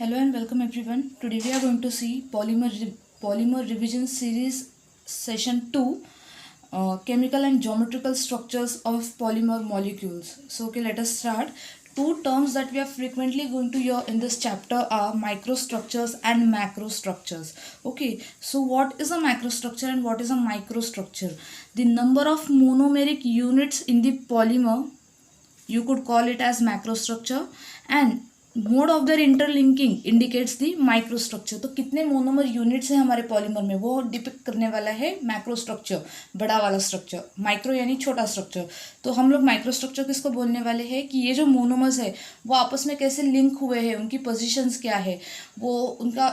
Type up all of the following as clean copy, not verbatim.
Hello and welcome everyone. Today we are going to see polymer revision series session 2, chemical and geometrical structures of polymer molecules. So okay, let us start. Two terms that we are frequently going to hear in this chapter are microstructures and macrostructures. Okay, so what is a macrostructure and what is a microstructure? The number of monomeric units in the polymer, you could call it as macrostructure, and mode of their interlinking indicates the microstructure. तो कितने monomer units हैं हमारे polymer में वो depict करने वाला है macrostructure, बड़ा वाला स्ट्रक्चर. माइक्रो यानी छोटा स्ट्रक्चर. तो हम लोग माइक्रोस्ट्रक्चर किसको बोलने वाले हैं कि ये जो मोनोमर्स है वो आपस में कैसे लिंक हुए हैं, उनकी पोजिशंस क्या है, वो उनका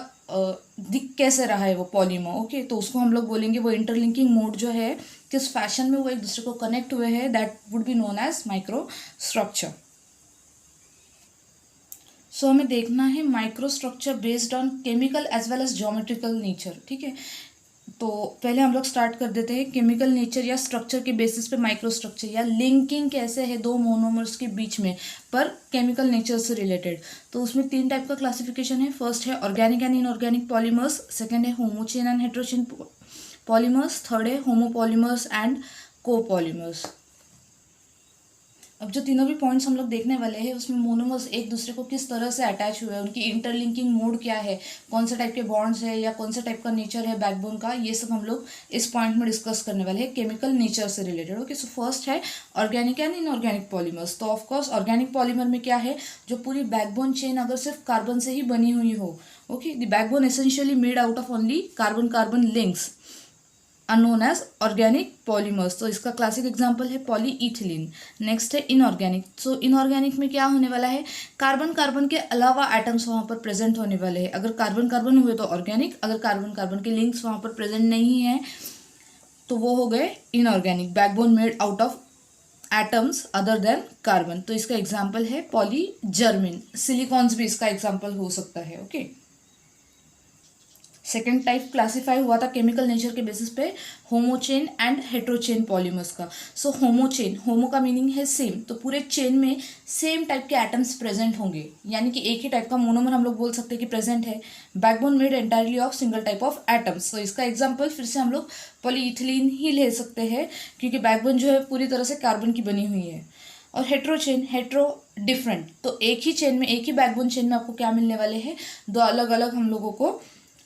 दिख कैसे रहा है वो पॉलीमर. ओके, तो उसको हम लोग बोलेंगे वो इंटरलिंकिंग मोड जो है किस फैशन में वो एक दूसरे को कनेक्ट हुए हैं, that would be known as microstructure. So हमें देखना है microstructure based on chemical as well as geometrical nature. ठीक है, तो पहले हम लोग स्टार्ट कर देते हैं केमिकल नेचर या स्ट्रक्चर के बेसिस पे माइक्रोस्ट्रक्चर या लिंकिंग कैसे है दो मोनोमर्स के बीच में पर केमिकल नेचर से रिलेटेड. तो उसमें तीन टाइप का क्लासिफिकेशन है. फर्स्ट है organic and inorganic polymers, second है होमोचेन एंड हेट्रोचेन पॉलीमर्स, थर्ड है होमोपॉलीमर्स एंड कोपॉलीमर्स. अब जो तीनों भी पॉइंट्स हम लोग देखने वाले हैं उसमें मोनोमर्स एक दूसरे को किस तरह से अटैच हुए हैं, उनकी इंटरलिंकिंग मोड क्या है, कौन से टाइप के बॉन्ड्स है या कौन से टाइप का नेचर है बैकबोन का, ये सब हम लोग इस पॉइंट में डिस्कस करने वाले हैं केमिकल नेचर से रिलेटेड. ओके, सो फर्स्ट है ऑर्गेनिक एंड इनऑर्गेनिक पॉलीमर्स. तो ऑफकोर्स ऑर्गेनिक पॉलीमर में क्या है, जो पूरी बैकबोन चेन अगर सिर्फ कार्बन से ही बनी हुई हो. Okay, the backbone essentially made out of only carbon carbon links known as organic polymers. तो इसका क्लासिक एग्जांपल है पॉलीइथिलीन. नेक्स्ट है इनऑर्गेनिक. सो इनऑर्गेनिक में क्या होने वाला है, कार्बन कार्बन के अलावा एटम्स वहाँ पर प्रेजेंट होने वाले हैं. अगर कार्बन कार्बन हुए तो ऑर्गेनिक, अगर कार्बन कार्बन के लिंक्स वहाँ पर प्रेजेंट नहीं है तो वो हो गए inorganic. Backbone made out of atoms other than carbon. तो इसका एग्जाम्पल है पॉलीजर्मिन. सिलिकॉन्स भी इसका एग्जाम्पल हो सकता है. ओके, सेकेंड टाइप क्लासीफाई हुआ था केमिकल नेचर के बेसिस पे होमोचेन एंड हेट्रोचेन पॉलीमर्स का. सो होमोचेन, होमो का मीनिंग है सेम, तो पूरे चेन में सेम टाइप के एटम्स प्रेजेंट होंगे, यानी कि एक ही टाइप का मोनोमर हम लोग बोल सकते हैं कि प्रेजेंट है. Backbone made entirely of single type of atoms. तो इसका एग्जाम्पल फिर से हम लोग पॉलीइथिलीन ही ले सकते हैं क्योंकि बैकबोन जो है पूरी तरह से कार्बन की बनी हुई है. और हेट्रोचेन, हेट्रो डिफरेंट, तो एक ही चेन में, एक ही बैकबोन चेन में आपको क्या मिलने वाले हैं, दो अलग अलग हम लोगों को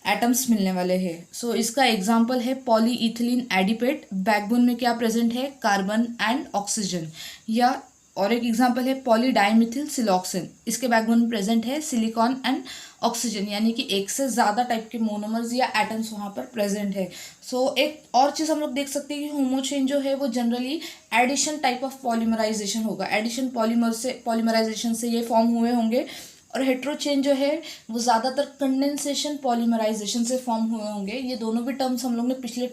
एटम्स मिलने वाले हैं. सो इसका एग्जाम्पल है पॉलीइथिलीन एडिपेट. बैकबोन में क्या प्रेजेंट है, कार्बन एंड ऑक्सीजन. या और एक एग्जाम्पल है पॉलीडाइमिथिल सिलॉक्सिन. इसके बैकबोन में प्रेजेंट है सिलिकॉन एंड ऑक्सीजन, यानी कि एक से ज़्यादा टाइप के मोनोमर्स या एटम्स वहाँ पर प्रेजेंट है. सो एक और चीज़ हम लोग देख सकते हैं कि होमोचेन जो है वो generally addition type of polymerization होगा. एडिशन पॉलीमराइजेशन से ये फॉर्म हुए होंगे. और हेट्रोचेन जो है वो ज़्यादातर कंडेंसेशन पॉलीमराइजेशन से फॉर्म हुए होंगे. ये दोनों भी टर्म्स हम लोग ने पिछले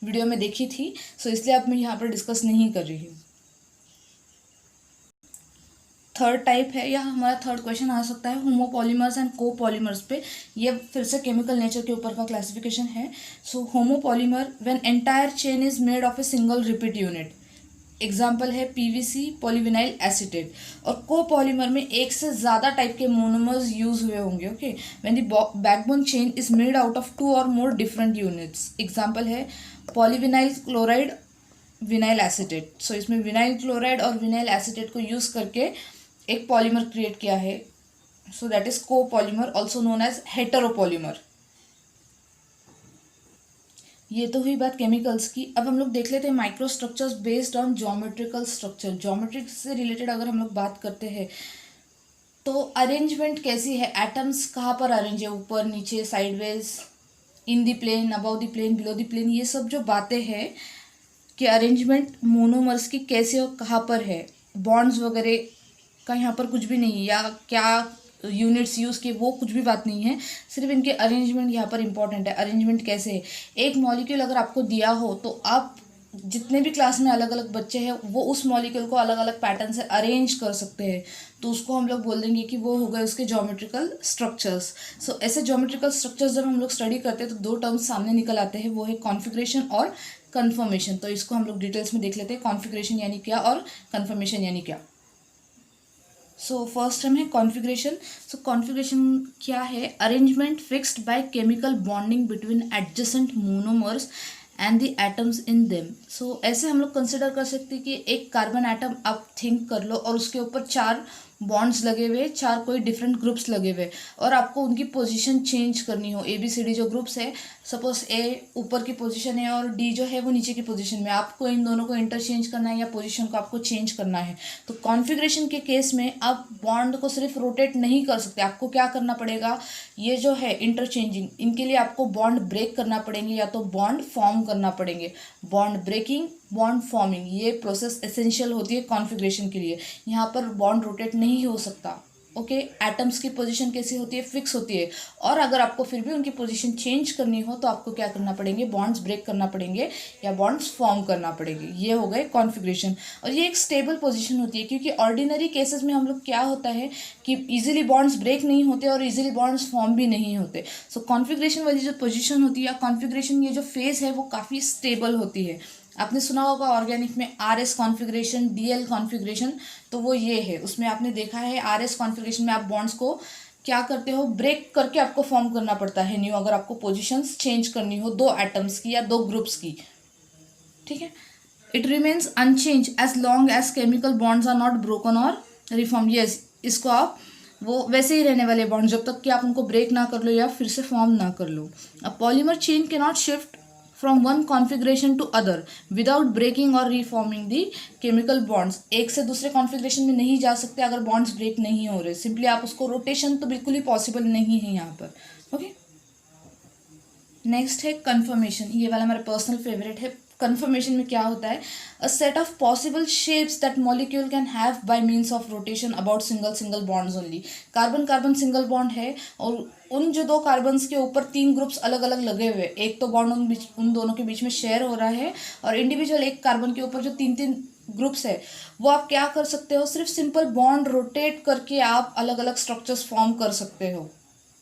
वीडियो में देखी थी, सो इसलिए अब मैं यहाँ पर डिस्कस नहीं कर रही हूँ. थर्ड टाइप है, या हमारा थर्ड क्वेश्चन आ सकता है होमोपॉलीमर्स एंड कोपॉलीमर्स पे. ये फिर से केमिकल नेचर के ऊपर का क्लासिफिकेशन है. So homopolymer when entire chain is made of a single repeat unit. Example है पीवीसी, पॉलीविनाइल एसीटेट. और कोपॉलीमर में एक से ज़्यादा टाइप के मोनोमर्स यूज हुए होंगे. Okay, when the backbone chain is made out of two or more different units. Example है polyvinyl chloride, vinyl acetate. So इसमें विनाइल क्लोराइड और विनाइल एसीटेट को यूज़ करके एक पॉलीमर क्रिएट किया है. So that is copolymer, also known as heteropolymer. ये तो हुई बात केमिकल्स की. अब हम लोग देख लेते हैं microstructures based on geometrical structure. Geometric से रिलेटेड अगर हम लोग बात करते हैं तो अरेंजमेंट कैसी है, एटम्स कहाँ पर अरेंज है, ऊपर नीचे, sideways, in the plane, above the plane, below the plane, ये सब जो बातें हैं कि अरेंजमेंट मोनोमर्स की कैसे और कहाँ पर है, बॉन्ड्स वगैरह का यहाँ पर कुछ भी नहीं है, या क्या यूनिट्स यूज़ किए वो कुछ भी बात नहीं है. सिर्फ इनके अरेंजमेंट यहाँ पर इंपॉर्टेंट है. अरेंजमेंट कैसे है, एक मॉलिक्यूल अगर आपको दिया हो तो आप जितने भी क्लास में अलग अलग बच्चे हैं वो उस मॉलिक्यूल को अलग अलग पैटर्न से अरेंज कर सकते हैं. तो उसको हम लोग बोल देंगे कि वो हो गए उसके ज्योमेट्रिकल स्ट्रक्चर्स. सो ऐसे ज्योमेट्रिकल स्ट्रक्चर्स जब हम लोग स्टडी करते हैं तो दो टर्म्स सामने निकल आते हैं, वो है कॉन्फिगरेशन और कन्फर्मेशन. तो इसको हम लोग डिटेल्स में देख लेते हैं, कॉन्फिगरेशन यानी क्या और कन्फर्मेशन यानी क्या. सो फर्स्ट टर्म है कॉन्फ़िगरेशन। सो कॉन्फ़िगरेशन क्या है? Arrangement fixed by chemical bonding between adjacent monomers and the atoms in them. So ऐसे हम लोग कंसिडर कर सकते हैं कि एक कार्बन एटम आप थिंक कर लो और उसके ऊपर 4 बॉन्ड्स लगे हुए, 4 कोई डिफरेंट ग्रुप्स लगे हुए, और आपको उनकी पोजीशन चेंज करनी हो। ABCD जो ग्रुप्स है, सपोज A ऊपर की पोजीशन है और D जो है वो नीचे की पोजीशन में, आपको इन दोनों को इंटरचेंज करना है या पोजीशन को आपको चेंज करना है। तो कॉन्फ़िगरेशन के केस में आप बॉन्ड को सिर्फ रोटेट नहीं कर सकते, आपको क्या करना पड़ेगा, ये जो है इंटरचेंजिंग, इनके लिए आपको बॉन्ड ब्रेक करना पड़ेंगे या तो बॉन्ड फॉर्म करना पड़ेंगे। बॉन्ड ब्रेकिंग, बॉन्ड फॉर्मिंग, ये प्रोसेस एसेंशियल होती है कॉन्फ़िगरेशन के लिए। यहाँ पर बॉन्ड रोटेट नहीं हो सकता। ओके, एटम्स की पोजीशन कैसी होती है? फिक्स होती है। और अगर आपको फिर भी उनकी पोजीशन चेंज करनी हो तो आपको क्या करना पड़ेंगे? बॉन्ड्स ब्रेक करना पड़ेंगे या बॉन्ड्स फॉर्म करना पड़ेंगे। ये हो गए कॉन्फ़िगरेशन। और ये एक स्टेबल पोजीशन होती है, क्योंकि ऑर्डिनरी केसेस में हम लोग क्या होता है कि इजीली बॉन्ड्स ब्रेक नहीं होते और इजीली बॉन्ड्स फॉर्म भी नहीं होते। सो कॉन्फ़िगरेशन वाली जो पोजीशन होती है या कॉन्फ़िगरेशन ये जो फेज़ है वो काफ़ी स्टेबल होती है। आपने सुना होगा ऑर्गेनिक में RS कॉन्फ़िगरेशन, DL कॉन्फ़िगरेशन, तो वो ये है। उसमें आपने देखा है RS कॉन्फ़िगरेशन में आप बॉन्ड्स को क्या करते हो? ब्रेक करके आपको फॉर्म करना पड़ता है न्यू, अगर आपको पोजीशंस चेंज करनी हो 2 एटम्स की या 2 ग्रुप्स की। ठीक है। It remains unchanged as long as chemical bonds are not broken or reform. Yes, इसको आप वो वैसे ही रहने वाले बॉन्ड जब तक कि आप उनको ब्रेक ना कर लो या फिर से फॉर्म ना कर लो। A polymer chain can not shift from one configuration to other without breaking or reforming the chemical bonds. एक से दूसरे कॉन्फ़िगरेशन में नहीं जा सकते अगर बॉन्ड्स ब्रेक नहीं हो रहे। सिंपली आप उसको रोटेशन तो बिल्कुल ही पॉसिबल नहीं है यहाँ पर। ओके, नेक्स्ट है कन्फर्मेशन। ये वाला हमारा पर्सनल फेवरेट है। कन्फर्मेशन में क्या होता है? A set of possible shapes that molecule can have by means of rotation about single bonds only. Carbon carbon single bond है और उन जो 2 कार्बन्स के ऊपर 3 ग्रुप्स अलग अलग लगे हुए, एक तो बॉन्ड उन दोनों के बीच में शेयर हो रहा है, और इंडिविजुअल एक कार्बन के ऊपर जो 3 ग्रुप्स है, वो आप क्या कर सकते हो? सिर्फ सिंपल बॉन्ड रोटेट करके आप अलग अलग स्ट्रक्चर्स फॉर्म कर सकते हो।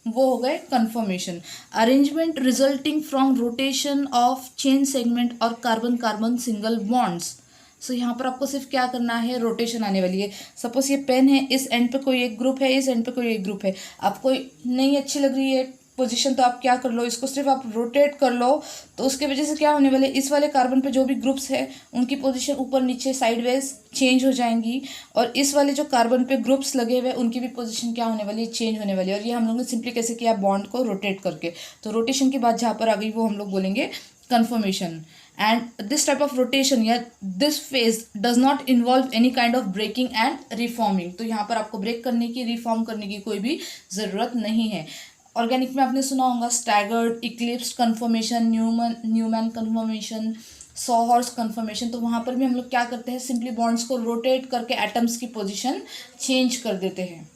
वो हो गए conformation. Arrangement resulting from rotation of chain segment or carbon carbon single bonds. So यहाँ पर आपको सिर्फ क्या करना है? रोटेशन आने वाली है। सपोज ये पेन है, इस एंड पे कोई एक ग्रुप है, इस एंड पे कोई एक ग्रुप है, आपको नहीं अच्छी लग रही है पोजीशन, तो आप क्या कर लो, इसको सिर्फ आप रोटेट कर लो, तो उसके वजह से क्या होने वाले, इस वाले कार्बन पे जो भी ग्रुप्स है उनकी पोजीशन ऊपर नीचे साइडवेज चेंज हो जाएंगी, और इस वाले जो कार्बन पे ग्रुप्स लगे हुए उनकी भी पोजीशन क्या होने वाली है? चेंज होने वाली है। और ये हम लोग ने सिंपली कैसे किया? बॉन्ड को रोटेट करके। तो रोटेशन की बात जहाँ पर आ गई वो हम लोग बोलेंगे conformation. And this type of rotation या this phase does not involve any kind of breaking and reforming. तो यहाँ पर आपको ब्रेक करने की, रिफॉर्म करने की कोई भी ज़रूरत नहीं है। ऑर्गेनिक में आपने सुना होगा staggered, eclipse conformation, Newman conformation, sawhorse conformation. तो वहाँ पर भी हम लोग क्या करते हैं? सिंपली बॉन्ड्स को रोटेट करके एटम्स की पोजीशन चेंज कर देते हैं।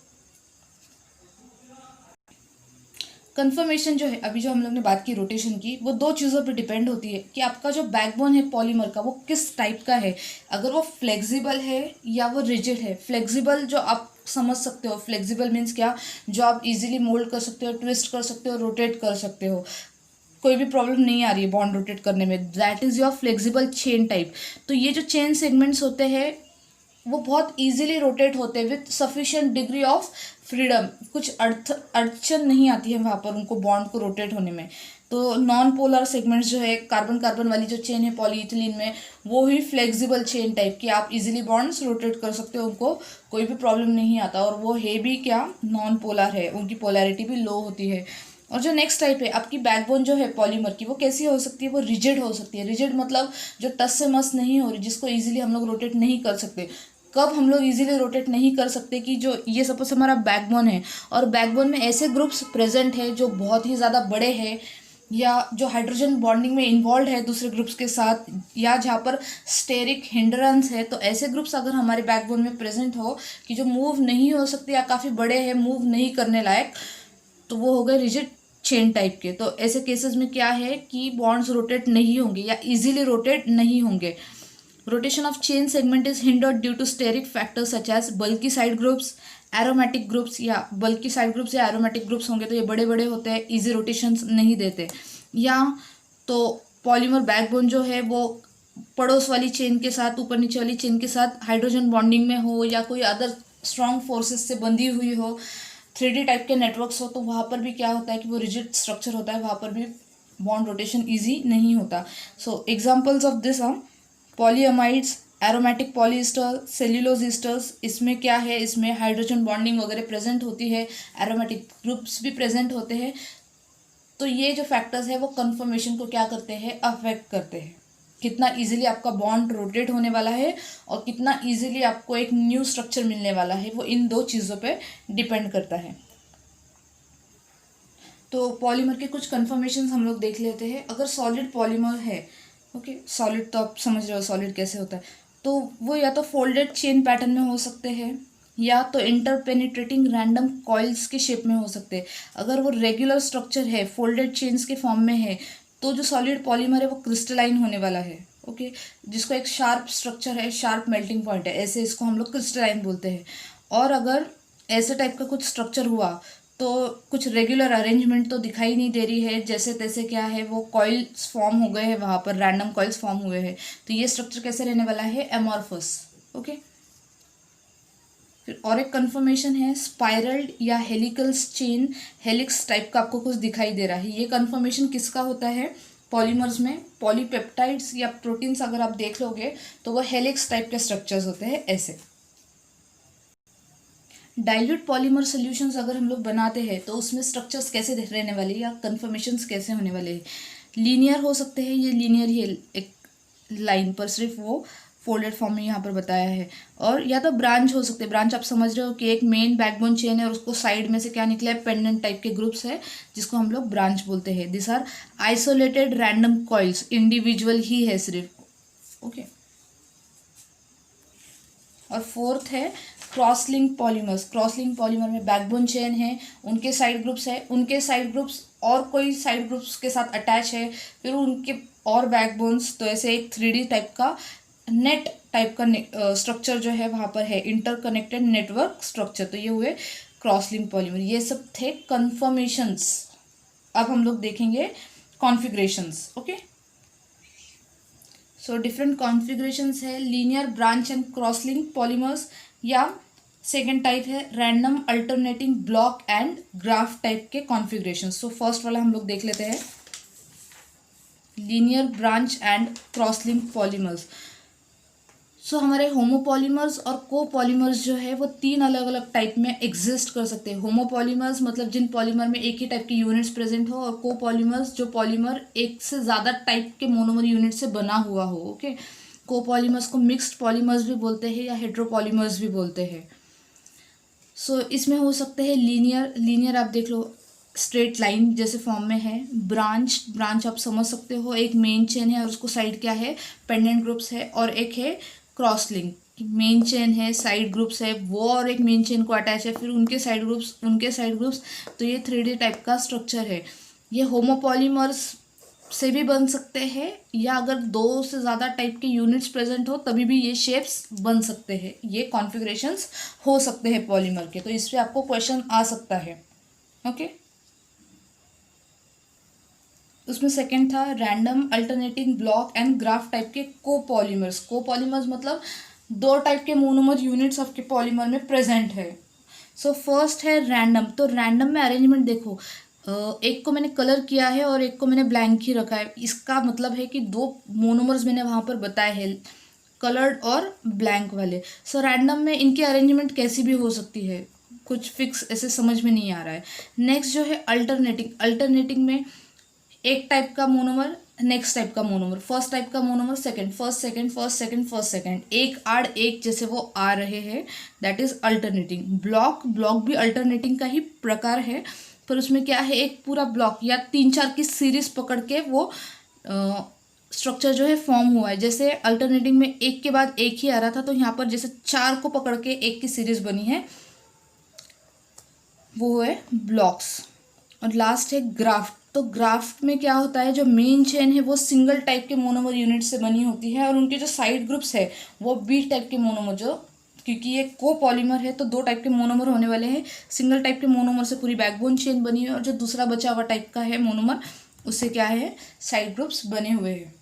कन्फर्मेशन जो है, अभी जो हम लोग ने बात की रोटेशन की, वो 2 चीज़ों पे डिपेंड होती है कि आपका जो बैकबोन है पॉलीमर का वो किस टाइप का है। अगर वो फ्लेक्सिबल है या वो रिजिड है। फ्लेक्सिबल जो आप समझ सकते हो, फ्लेक्सिबल मीन्स क्या? जो आप इजीली मोल्ड कर सकते हो, ट्विस्ट कर सकते हो, रोटेट कर सकते हो, कोई भी प्रॉब्लम नहीं आ रही है बॉन्ड रोटेट करने में, that is your flexible chain type. तो ये जो चेन सेगमेंट्स होते हैं वो बहुत इजीली रोटेट होते हैं with sufficient degree of freedom. कुछ अड़चन नहीं आती है वहाँ पर उनको बॉन्ड को रोटेट होने में। तो नॉन पोलर सेगमेंट्स जो है, कार्बन कार्बन वाली जो चेन है पॉलीइथिलीन में, वो ही फ्लेक्सिबल चेन टाइप की, आप इजीली बॉन्ड्स रोटेट कर सकते हो, उनको कोई भी प्रॉब्लम नहीं आता। और वो है भी क्या? नॉन पोलर है, उनकी पोलैरिटी भी लो होती है। और जो नेक्स्ट टाइप है आपकी बैकबोन जो है पॉलीमर की, वो कैसी हो सकती है? वो रिजिड हो सकती है। रिजिड मतलब जो टस से मस नहीं हो रही, जिसको इजीली हम लोग रोटेट नहीं कर सकते। कब हम लोग इजीली रोटेट नहीं कर सकते? कि जो ये सपोज हमारा बैकबोन है और बैकबोन में ऐसे ग्रुप्स प्रेजेंट है जो बहुत ही ज़्यादा बड़े हैं, या जो हाइड्रोजन बॉन्डिंग में इन्वॉल्व है दूसरे ग्रुप्स के साथ, या जहाँ पर स्टेरिक हिंड्रेंस है, तो ऐसे ग्रुप्स अगर हमारे बैकबोन में प्रेजेंट हो कि जो मूव नहीं हो सकते या काफ़ी बड़े हैं, मूव नहीं करने लायक, तो वो हो गए रिजिड चेन टाइप के। तो ऐसे केसेस में क्या है कि बॉन्ड्स रोटेट नहीं होंगे या इजीली रोटेट नहीं होंगे। Rotation of chain segment is hindered due to steric factors such as bulky side groups, aromatic groups, या बल्की साइड ग्रुप्स या एरोमेटिक ग्रुप्स होंगे तो ये बड़े बड़े होते हैं, इजी रोटेशंस नहीं देते। या तो पॉलीमर बैकबोन जो है वो पड़ोस वाली चेन के साथ, ऊपर नीचे वाली चेन के साथ हाइड्रोजन बॉन्डिंग में हो, या कोई अदर स्ट्रॉन्ग फोर्सेस से बंधी हुई हो, 3D टाइप के नेटवर्क्स हो, तो वहाँ पर भी क्या होता है कि वो रिजिड स्ट्रक्चर होता है, वहाँ पर भी बॉन्ड रोटेशन ईजी नहीं होता. So examples of this are polyamides, aromatic polyester, cellulose esters. इसमें क्या है, इसमें हाइड्रोजन बॉन्डिंग वगैरह प्रेजेंट होती है, एरोमेटिक ग्रुप्स भी प्रेजेंट होते हैं. तो ये जो फैक्टर्स है वो कन्फर्मेशन को क्या करते हैं, अफेक्ट करते हैं. कितना इजीली आपका बॉन्ड रोटेट होने वाला है और कितना इजीली आपको एक न्यू स्ट्रक्चर मिलने वाला है, वो इन दो चीज़ों पे डिपेंड करता है. तो पॉलीमर के कुछ कन्फर्मेशन हम लोग देख लेते हैं. अगर सॉलिड पॉलीमर है, ओके, सॉलिड तो आप समझ रहे हो सॉलिड कैसे होता है, तो वो या तो फोल्डेड चेन पैटर्न में हो सकते हैं या तो इंटरपेनिट्रेटिंग रैंडम कॉइल्स के शेप में हो सकते हैं. अगर वो रेगुलर स्ट्रक्चर है, फोल्डेड चेन्स के फॉर्म में है, तो जो सॉलिड पॉलीमर है वो क्रिस्टलाइन होने वाला है. ओके, जिसको एक शार्प स्ट्रक्चर है, शार्प मेल्टिंग पॉइंट है, ऐसे इसको हम लोग क्रिस्टलाइन बोलते हैं. और अगर ऐसे टाइप का कुछ स्ट्रक्चर हुआ तो कुछ रेगुलर अरेंजमेंट तो दिखाई नहीं दे रही है, जैसे तैसे क्या है वो कॉइल्स फॉर्म हो गए हैं, वहाँ पर रैंडम कॉइल्स फॉर्म हुए हैं, तो ये स्ट्रक्चर कैसे रहने वाला है, एमॉर्फस. ओके, फिर और एक कन्फर्मेशन है स्पाइरल्ड या हेलिकल्स चेन, हेलिक्स टाइप का आपको कुछ दिखाई दे रहा है. ये कन्फर्मेशन किसका होता है, पॉलीमर्स में. पॉलीपेप्टाइड्स या प्रोटीन्स अगर आप देख लोगे तो वो हेलिक्स टाइप के स्ट्रक्चर्स होते हैं ऐसे. डाइल्यूट पॉलीमर सॉल्यूशंस अगर हम लोग बनाते हैं तो उसमें स्ट्रक्चर्स कैसे रहने वाले या कन्फर्मेशंस कैसे होने वाले हैं. लीनियर हो सकते हैं, ये लीनियर ही एक लाइन पर सिर्फ वो फोल्डेड फॉर्म में यहाँ पर बताया है. और या तो ब्रांच हो सकते हैं. ब्रांच आप समझ रहे हो कि एक मेन बैकबोन चेन है और उसको साइड में से क्या निकला है, पेंडेंट टाइप के ग्रुप्स है, जिसको हम लोग ब्रांच बोलते हैं. This are isolated random coils, individual ही है सिर्फ. ओके, और फोर्थ है cross link polymers. Cross link polymer में बैकबोन चेन है, उनके साइड ग्रुप्स है, उनके साइड ग्रुप्स और कोई साइड ग्रुप्स के साथ अटैच है, फिर उनके और बैकबोन्स, तो ऐसे एक 3D टाइप का नेट टाइप का स्ट्रक्चर जो है वहाँ पर है, इंटरकनेक्टेड नेटवर्क स्ट्रक्चर. तो ये हुए क्रॉस लिंक पॉलीमर. ये सब थे कन्फर्मेशंस. अब हम लोग देखेंगे configurations. Okay, so different configurations है linear, branch and cross link polymers. या सेकेंड टाइप है random alternating block and graph type के कॉन्फ़िगरेशन. सो फर्स्ट वाला हम लोग देख लेते हैं, linear, branch and cross link polymers. So हमारे होमोपॉलीमर्स और कोपॉलीमर्स जो है वो 3 अलग अलग टाइप में एग्जिस्ट कर सकते हैं. होमोपॉलीमर्स मतलब जिन पॉलीमर में एक ही टाइप की यूनिट्स प्रेजेंट हो, और कोपॉलीमर्स जो पॉलीमर एक से ज़्यादा टाइप के मोनोमर यूनिट से बना हुआ हो. ओके, कोपॉलीमर्स को मिक्स्ड पॉलीमर्स भी बोलते हैं या हेट्रोपॉलीमर्स भी बोलते हैं. सो इसमें हो सकते हैं लीनियर. लीनियर आप देख लो स्ट्रेट लाइन जैसे फॉर्म में है. ब्रांच, ब्रांच आप समझ सकते हो, एक मेन चेन है और उसको साइड क्या है, पेंडेंट ग्रुप्स है. और एक है क्रॉस लिंक, मेन चेन है, साइड ग्रुप्स है, वो और एक मेन चेन को अटैच है, फिर उनके साइड ग्रुप्स, उनके साइड ग्रुप्स. तो ये 3D टाइप का स्ट्रक्चर है. ये होमोपॉलीमर्स से भी बन सकते हैं, या अगर 2 से ज़्यादा टाइप के यूनिट्स प्रेजेंट हो तभी भी ये शेप्स बन सकते हैं. ये कॉन्फ़िगरेशंस हो सकते हैं पॉलीमर के. तो इस पर आपको क्वेश्चन आ सकता है. ओके, उसमें सेकंड था random alternating block and graph type के कोपॉलीमर्स. कोपॉलीमर्स मतलब 2 टाइप के मोनोमर यूनिट्स आपके पॉलीमर में प्रेजेंट है. सो फर्स्ट है रैंडम. तो रैंडम में अरेंजमेंट देखो, एक को मैंने कलर किया है और एक को मैंने ब्लैंक ही रखा है. इसका मतलब है कि 2 मोनोमर्स मैंने वहाँ पर बताए हैं, कलर्ड और ब्लैंक वाले. सो रैंडम में इनकी अरेंजमेंट कैसी भी हो सकती है, कुछ फिक्स ऐसे समझ में नहीं आ रहा है. नेक्स्ट जो है अल्टरनेटिंग. अल्टरनेटिंग में एक टाइप का मोनोमर, नेक्स्ट टाइप का मोनोमर, फर्स्ट टाइप का monomer, second, first second, first second, first second, एक आड़ एक जैसे वो आ रहे हैं, that is alternating. Block, block भी अल्टरनेटिंग का ही प्रकार है, पर उसमें क्या है, एक पूरा ब्लॉक या 3-4 की सीरीज पकड़ के वो स्ट्रक्चर जो है फॉर्म हुआ है. जैसे अल्टरनेटिंग में एक के बाद एक ही आ रहा था, तो यहाँ पर जैसे 4 को पकड़ के एक की सीरीज बनी है, वो है ब्लॉक्स. और लास्ट है ग्राफ्ट. तो ग्राफ्ट में क्या होता है, जो मेन चेन है वो सिंगल टाइप के मोनोमर यूनिट से बनी होती है, और उनके जो साइड ग्रुप्स है वो बी टाइप के मोनोमर, जो क्योंकि ये कोपॉलीमर है तो 2 टाइप के मोनोमर होने वाले हैं. सिंगल टाइप के मोनोमर से पूरी बैकबोन चेन बनी है, और जो दूसरा बचा हुआ टाइप का है मोनोमर, उससे क्या है, साइड ग्रुप्स बने हुए हैं.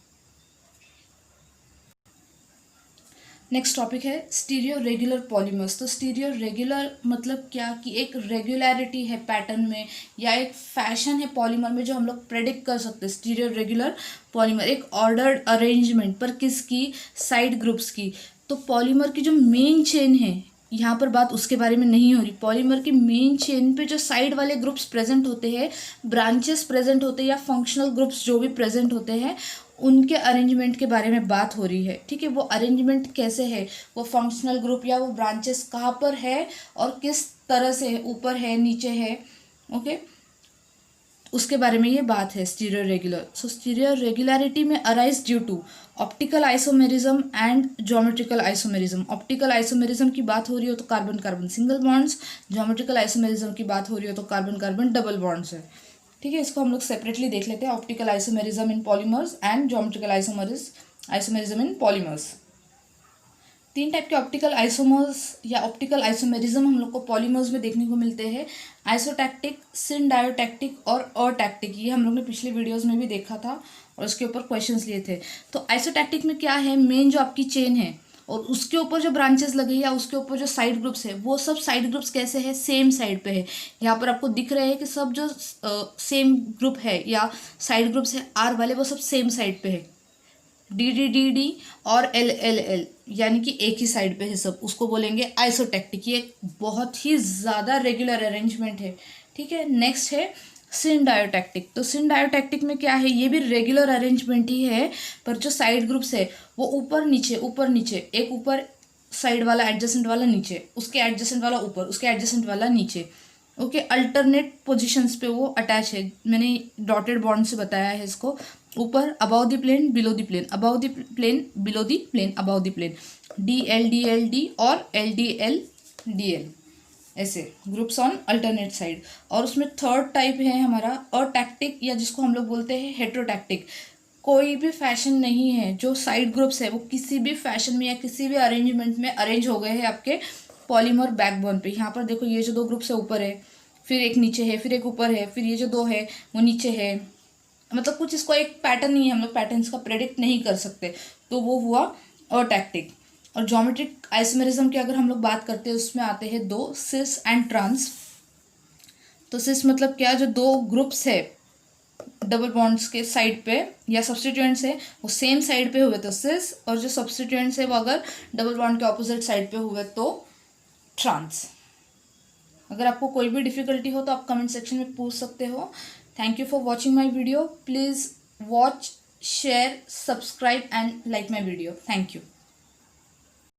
नेक्स्ट टॉपिक है स्टीरियो रेगुलर पॉलीमर्स। तो स्टीरियो रेगुलर मतलब क्या कि एक रेगुलरिटी है पैटर्न में या एक फैशन है पॉलीमर में जो हम लोग प्रेडिक्ट कर सकते हैं। स्टीरियो रेगुलर पॉलीमर एक ऑर्डर्ड अरेंजमेंट पर किसकी, साइड ग्रुप्स की। तो पॉलीमर की जो मेन चेन है यहाँ पर बात उसके बारे में नहीं हो रही। पॉलीमर की मेन चेन पे जो साइड वाले ग्रुप्स प्रेजेंट होते हैं, ब्रांचेस प्रेजेंट होते हैं या फंक्शनल ग्रुप्स जो भी प्रेजेंट होते हैं, उनके अरेंजमेंट के बारे में बात हो रही है। ठीक है, वो अरेंजमेंट कैसे है, वो फंक्शनल ग्रुप या वो ब्रांचेस कहाँ पर है और किस तरह से है, ऊपर है नीचे है, ओके, उसके बारे में ये बात है stereo regular. So stereo regularity में arise due to optical isomerism and geometrical isomerism. Optical isomerism की बात हो रही हो तो carbon carbon single bonds, geometrical isomerism की बात हो रही हो तो कार्बन कार्बन डबल बॉन्ड्स है। ठीक है, इसको हम लोग सेपरेटली देख लेते हैं, optical isomerism in polymers and geometrical isomerism in polymers. तीन टाइप के ऑप्टिकल आइसोमर्स या ऑप्टिकल आइसोमेरिज्म हम लोग को पॉलीमर्स में देखने को मिलते हैं, आइसोटैक्टिक, सिनडायोटैक्टिक और अटैक्टिक। ये हम लोग ने पिछले वीडियोस में भी देखा था और उसके ऊपर क्वेश्चंस लिए थे। तो आइसोटैक्टिक में क्या है, मेन जो आपकी चेन है और उसके ऊपर जो ब्रांचेस लगे या उसके ऊपर जो साइड ग्रुप्स है, वो सब साइड ग्रुप्स कैसे है, सेम साइड पे है। यहाँ पर आपको दिख रहे हैं कि सब जो सेम ग्रुप है या साइड ग्रुप्स है आर वाले, वो सब सेम साइड पे है। डी डी डी डी और एल एल एल यानी कि एक ही साइड पे है सब, उसको बोलेंगे आइसोटैक्टिक। ये बहुत ही ज़्यादा रेगुलर अरेंजमेंट है। ठीक है, नेक्स्ट है सिनडायोटैक्टिक। तो सिनडायोटैक्टिक में क्या है, ये भी रेगुलर अरेंजमेंट ही है, पर जो साइड ग्रुप्स है वो ऊपर नीचे, एक ऊपर साइड वाला एडजेसेंट वाला नीचे, उसके एडजेसेंट वाला ऊपर, उसके एडजेसेंट वाला नीचे, ओके, अल्टरनेट पोजीशंस पे वो अटैच है। मैंने डॉटेड बॉन्ड से बताया है इसको। ऊपर above the plane, below the plane, above the plane, below the plane, above the plane, D L D और एल डी एल, ऐसे ग्रुप्स ऑन अल्टरनेट साइड। और उसमें थर्ड टाइप है हमारा अटैक्टिक या जिसको हम लोग बोलते हैं हेट्रोटैक्टिक। कोई भी फैशन नहीं है, जो साइड ग्रुप्स है वो किसी भी फैशन में या किसी भी अरेंजमेंट में अरेंज हो गए हैं आपके पॉलीमर बैकबोन पे। यहाँ पर देखो, ये जो दो ग्रुप्स है ऊपर है, फिर एक नीचे है, फिर एक ऊपर है, फिर ये जो दो है वो नीचे है। मतलब कुछ इसको एक पैटर्न नहीं है, हम लोग पैटर्न्स का प्रेडिक्ट नहीं कर सकते, तो वो हुआ अटैक्टिक। और ज्योमेट्रिक आइसोमेरिज्म की अगर हम लोग बात करते हैं, उसमें आते हैं दो, सिस एंड ट्रांस। तो सिस मतलब क्या, जो दो ग्रुप्स है डबल बॉन्ड्स के साइड पे या सब्स्टिट्यूएंट्स है वो सेम साइड पे हुए तो सिस, और जो सब्स्टिट्यूएंट्स है वो अगर डबल बॉन्ड के ऑपोजिट साइड पे हुए तो ट्रांस। अगर आपको कोई भी डिफिकल्टी हो तो आप कमेंट सेक्शन में पूछ सकते हो। Thank you for watching my video. Please watch, share, subscribe and like my video. Thank you.